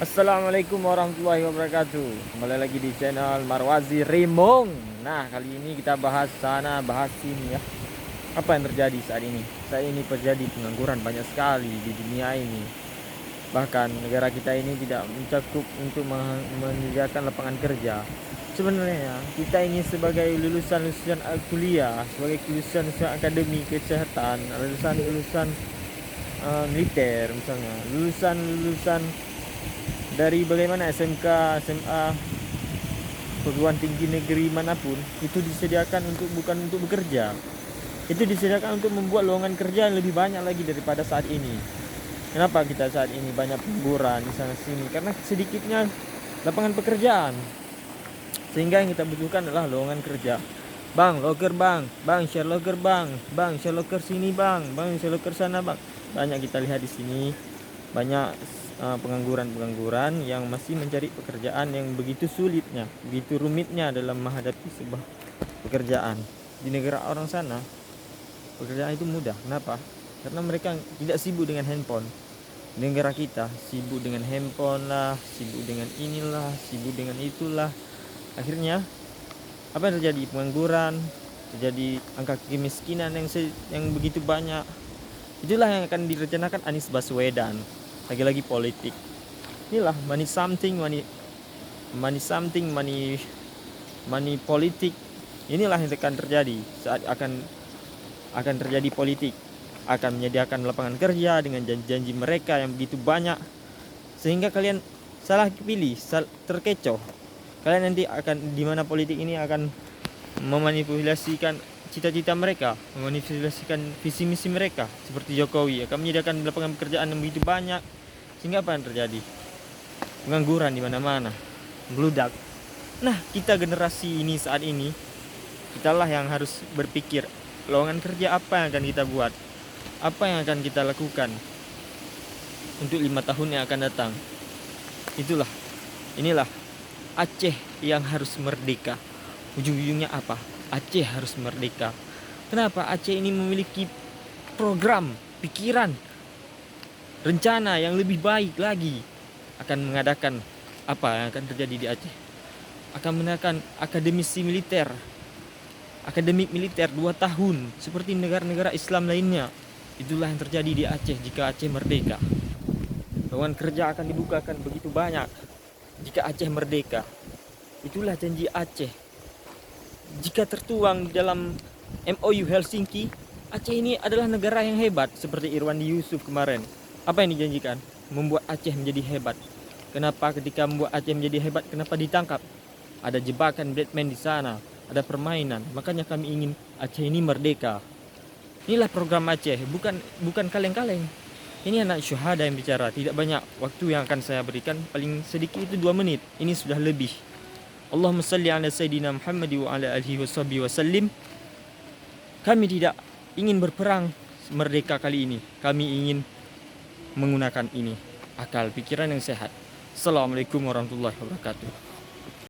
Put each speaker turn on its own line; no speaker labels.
Assalamualaikum warahmatullahi wabarakatuh. Kembali lagi di channel Marwazi Rimong. Nah, kali ini kita bahas sana, bahas sini ya. Apa yang terjadi saat ini? Saat ini terjadi pengangguran banyak sekali di dunia ini. Bahkan negara kita ini tidak mencakup untuk menyediakan lapangan kerja. Sebenarnya kita ini sebagai lulusan-lulusan kuliah, sebagai lulusan akademi kesehatan, lulusan-lulusan militer misalnya, lulusan-lulusan dari bagaimana SMK, SMA, perguruan tinggi negeri manapun itu disediakan untuk bukan untuk bekerja. Itu disediakan untuk membuat lowongan kerja yang lebih banyak lagi daripada saat ini. Kenapa kita saat ini banyak pengangguran di sana sini? Karena sedikitnya lapangan pekerjaan. Sehingga yang kita butuhkan adalah lowongan kerja. Bang, loker bang, bang share loker bang share loker sini bang share loker sana bang. Banyak kita lihat di sini, banyak pengangguran yang masih mencari pekerjaan yang begitu sulitnya, begitu rumitnya dalam menghadapi sebuah pekerjaan. Di negara orang sana, pekerjaan itu mudah. Kenapa? Karena mereka tidak sibuk dengan handphone. Di negara kita sibuk dengan handphone lah, sibuk dengan inilah, sibuk dengan itulah. Akhirnya apa yang terjadi? Pengangguran, terjadi angka kemiskinan yang begitu banyak. Itulah yang akan direncanakan Anies Baswedan. Lagi-lagi politik. Inilah money something, money politik. Inilah yang akan terjadi saat akan terjadi politik. Akan menyediakan lapangan kerja dengan janji-janji mereka yang begitu banyak, sehingga kalian salah pilih, terkecoh. Kalian nanti akan di mana politik ini akan memanipulasikan cita-cita mereka, memanipulasikan visi misi mereka. Seperti Jokowi akan menyediakan lapangan pekerjaan yang begitu banyak, sehingga apa yang terjadi? Pengangguran di mana-mana, meludak. Nah, kita generasi ini saat ini, kitalah yang harus berpikir lowongan kerja apa yang akan kita buat, apa yang akan kita lakukan untuk 5 tahun yang akan datang. Inilah Aceh yang harus merdeka. Ujung-ujungnya apa? Aceh harus merdeka. Kenapa? Aceh ini memiliki program, pikiran, rencana yang lebih baik lagi. Akan mengadakan apa yang akan terjadi di Aceh? Akan mengadakan akademisi militer, akademik militer 2 tahun seperti negara-negara Islam lainnya. Itulah yang terjadi di Aceh jika Aceh merdeka. Lowongan kerja akan dibukakan begitu banyak jika Aceh merdeka. Itulah janji Aceh. Jika tertuang di dalam MOU Helsinki, Aceh ini adalah negara yang hebat seperti Irwandi Yusuf kemarin. Apa yang dijanjikan? Membuat Aceh menjadi hebat. Kenapa ketika membuat Aceh menjadi hebat, kenapa ditangkap? Ada jebakan Batman di sana, ada permainan. Makanya kami ingin Aceh ini merdeka. Inilah program Aceh, bukan kaleng-kaleng. Ini anak syuhada yang bicara. Tidak banyak waktu yang akan saya berikan, paling sedikit itu 2 menit. Ini sudah lebih. Allahumma salli ala Sayyidina Muhammad wa ala alihi wasallim. Kami tidak ingin berperang merdeka kali ini. Kami ingin menggunakan ini akal pikiran yang sehat. Assalamualaikum warahmatullahi wabarakatuh.